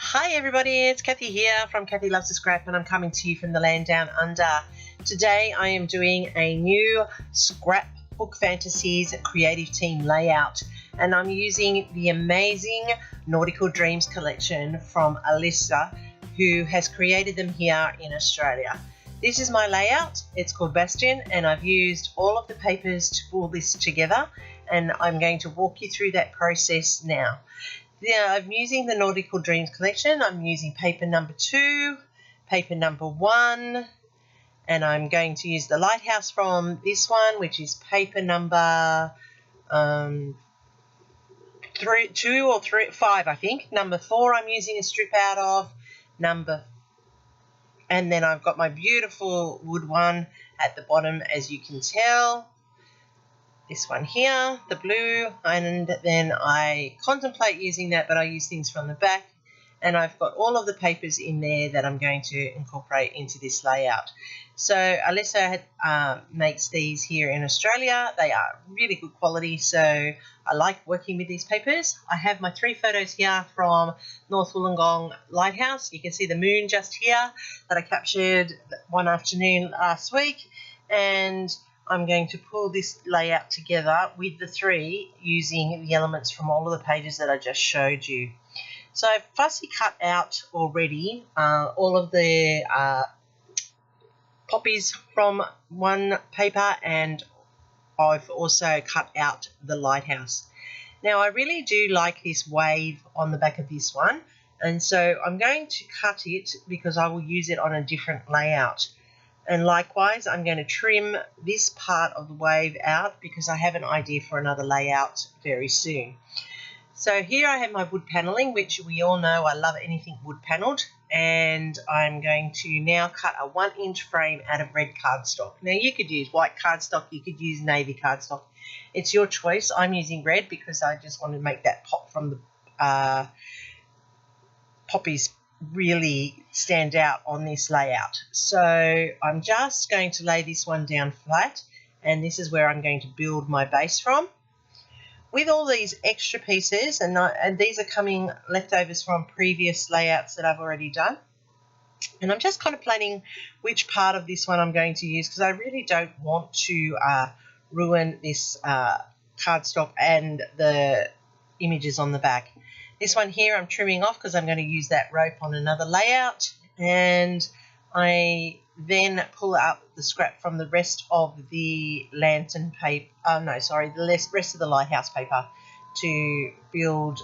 Hi everybody, it's Kathy here from Kathy Loves to Scrap, and I'm coming to you from the land down under. Today I am doing a new Scrapbook Fantasies creative team layout, and I'm using the amazing Nautical Dreams collection from Alyssa, who has created them here in Australia. This is my layout. It's called Bastion, and I've used all of the papers to pull this together, and I'm going to walk you through that process now. Yeah, I'm using the Nautical Dreams collection. I'm using paper number 2, paper number 1, and I'm going to use the lighthouse from this one, which is paper number 5, I think. Number 4 I'm using a strip out of. And then I've got my beautiful wood one at the bottom, as you can tell. This one here, the blue, and then I contemplate using that, but I use things from the back, and I've got all of the papers in there that I'm going to incorporate into this layout. So Alyssa makes these here in Australia. They are really good quality, so I like working with these papers. I have my 3 photos here from North Wollongong lighthouse. You can see the moon just here that I captured one afternoon last week, and I'm going to pull this layout together with the 3 using the elements from all of the pages that I just showed you. So I've fussy cut out already all of the poppies from one paper, and I've also cut out the lighthouse. Now I really do like this wave on the back of this one, and so I'm going to cut it because I will use it on a different layout. And likewise, I'm going to trim this part of the wave out because I have an idea for another layout very soon. So here I have my wood paneling, which we all know I love anything wood panelled, and I'm going to now cut a 1-inch frame out of red cardstock. Now you could use white cardstock, you could use navy cardstock. It's your choice. I'm using red because I just want to make that pop from the poppies really stand out on this layout. So I'm just going to lay this one down flat, and this is where I'm going to build my base from. With all these extra pieces, and these are coming leftovers from previous layouts that I've already done, and I'm just kind of planning which part of this one I'm going to use because I really don't want to ruin this cardstock and the images on the back. This one here I'm trimming off because I'm going to use that rope on another layout, and I then pull out the scrap from the rest of the lantern paper, the rest of the lighthouse paper to build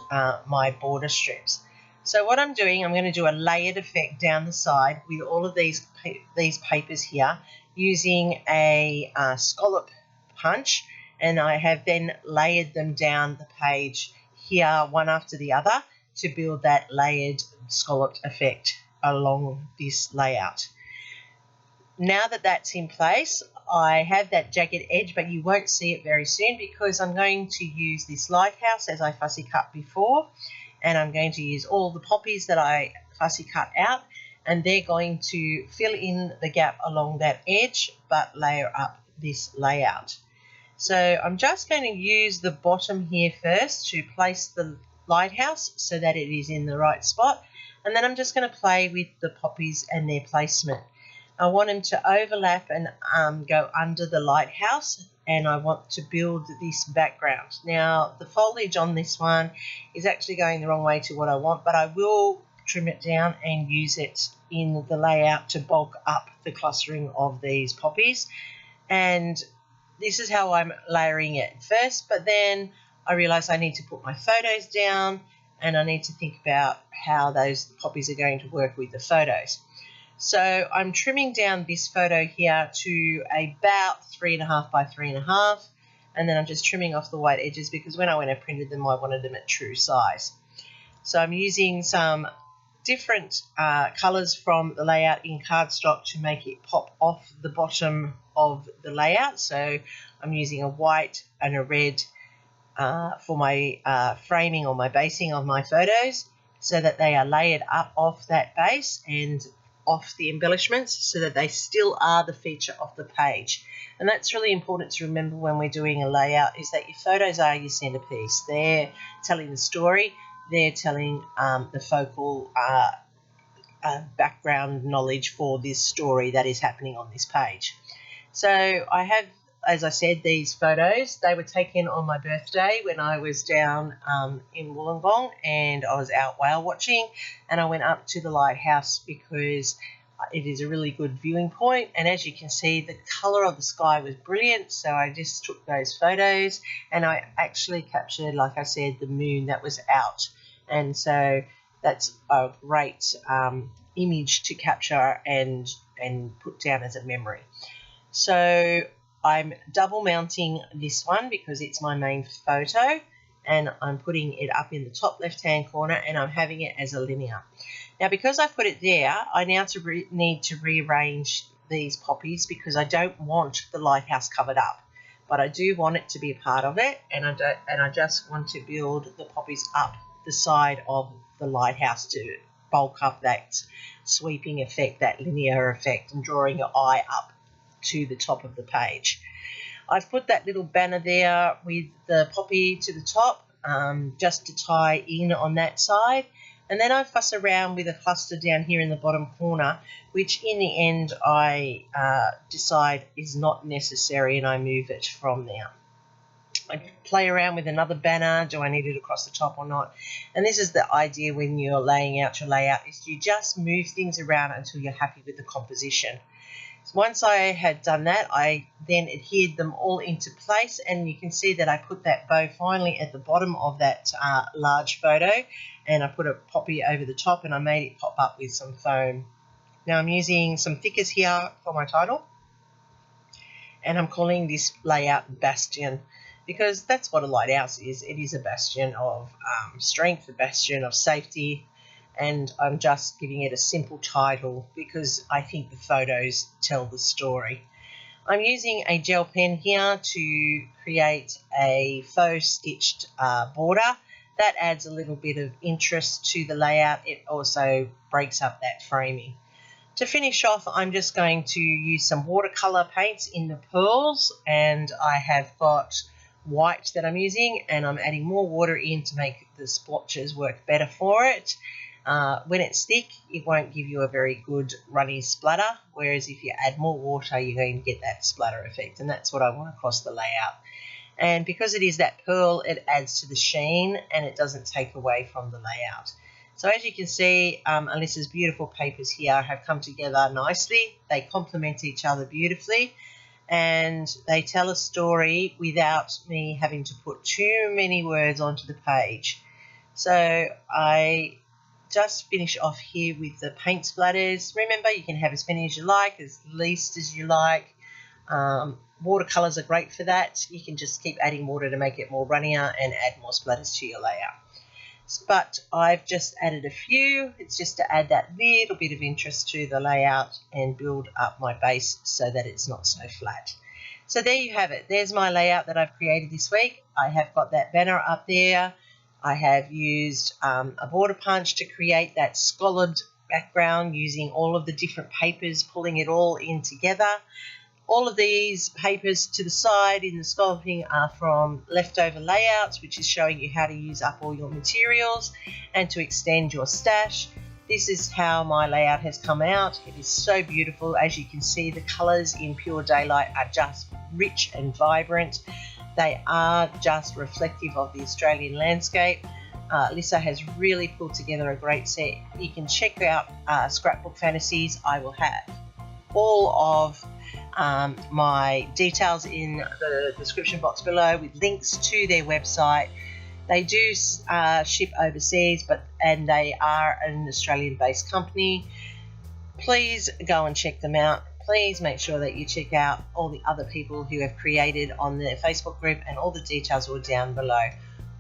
my border strips. So what I'm doing, I'm going to do a layered effect down the side with all of these papers here using a scallop punch, and I have then layered them down the page here one after the other to build that layered scalloped effect along this layout. Now that that's in place, I have that jagged edge, but you won't see it very soon because I'm going to use this lighthouse as I fussy cut before, and I'm going to use all the poppies that I fussy cut out, and they're going to fill in the gap along that edge but layer up this layout. So I'm just going to use the bottom here first to place the lighthouse so that it is in the right spot, and then I'm just going to play with the poppies and their placement. I want them to overlap and go under the lighthouse, and I want to build this background. Now the foliage on this one is actually going the wrong way to what I want, but I will trim it down and use it in the layout to bulk up the clustering of these poppies. And this is how I'm layering it first, but then I realise I need to put my photos down, and I need to think about how those poppies are going to work with the photos. So I'm trimming down this photo here to about 3.5 by 3.5, and then I'm just trimming off the white edges because when I went and printed them, I wanted them at true size. So I'm using some different colours from the layout in cardstock to make it pop off the bottom of the layout. So I'm using a white and a red for my framing or my basing of my photos, so that they are layered up off that base and off the embellishments so that they still are the feature of the page. And that's really important to remember when we're doing a layout, is that your photos are your centerpiece. They're telling the story. they're telling the focal background knowledge for this story that is happening on this page. So I have, as I said, these photos. They were taken on my birthday when I was down in Wollongong and I was out whale watching, and I went up to the lighthouse because it is a really good viewing point, and as you can see, the colour of the sky was brilliant, so I just took those photos, and I actually captured, like I said, the moon that was out, and so that's a great image to capture and put down as a memory. So I'm double mounting this one because it's my main photo, and I'm putting it up in the top left hand corner, and I'm having it as a linear. Now, because I've put it there, I now need to rearrange these poppies because I don't want the lighthouse covered up, but I do want it to be a part of it, and I just want to build the poppies up the side of the lighthouse to bulk up that sweeping effect, that linear effect, and drawing your eye up to the top of the page. I've put that little banner there with the poppy to the top just to tie in on that side, and then I fuss around with a cluster down here in the bottom corner, which in the end I decide is not necessary, and I move it from there. I play around with another banner. Do I need it across the top or not? And this is the idea when you're laying out your layout, is you just move things around until you're happy with the composition. Once I had done that, I then adhered them all into place, and you can see that I put that bow finally at the bottom of that large photo, and I put a poppy over the top, and I made it pop up with some foam. Now I'm using some thickers here for my title, and I'm calling this layout Bastion, because that's what a lighthouse is. It is a bastion of strength, a bastion of safety, and I'm just giving it a simple title because I think the photos tell the story. I'm using a gel pen here to create a faux stitched border. That adds a little bit of interest to the layout. It also breaks up that framing. To finish off, I'm just going to use some watercolour paints in the pearls, and I have got white that I'm using, and I'm adding more water in to make the splotches work better for it. When it's thick, it won't give you a very good runny splatter, whereas if you add more water, you're going to get that splatter effect, and that's what I want across the layout. And because it is that pearl, it adds to the sheen, and it doesn't take away from the layout. So as you can see, Alyssa's beautiful papers here have come together nicely. They complement each other beautifully, and they tell a story without me having to put too many words onto the page. So I just finish off here with the paint splatters. Remember, you can have as many as you like, as least as you like. Watercolours are great for that. You can just keep adding water to make it more runnier and add more splatters to your layout. But I've just added a few. It's just to add that little bit of interest to the layout and build up my base so that it's not so flat. So there you have it. There's my layout that I've created this week. I have got that banner up there. I have used a border punch to create that scalloped background using all of the different papers, pulling it all in together. All of these papers to the side in the scalloping are from leftover layouts, which is showing you how to use up all your materials and to extend your stash. This is how my layout has come out. It is so beautiful. As you can see, the colours in pure daylight are just rich and vibrant. They are just reflective of the Australian landscape. Alyssa has really pulled together a great set. You can check out Scrapbook Fantasies. I will have all of my details in the description box below with links to their website. They do ship overseas, and they are an Australian-based company. Please go and check them out. Please make sure that you check out all the other people who have created on their Facebook group, and all the details are down below.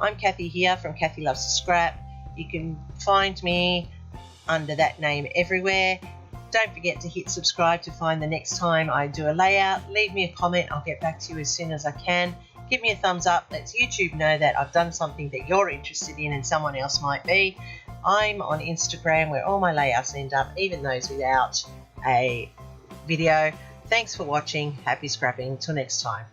I'm Kathy here from Kathy Loves to Scrap. You can find me under that name everywhere. Don't forget to hit subscribe to find the next time I do a layout. Leave me a comment. I'll get back to you as soon as I can. Give me a thumbs up. Lets YouTube know that I've done something that you're interested in and someone else might be. I'm on Instagram where all my layouts end up, even those without a video. Thanks for watching. Happy scrapping. Till next time.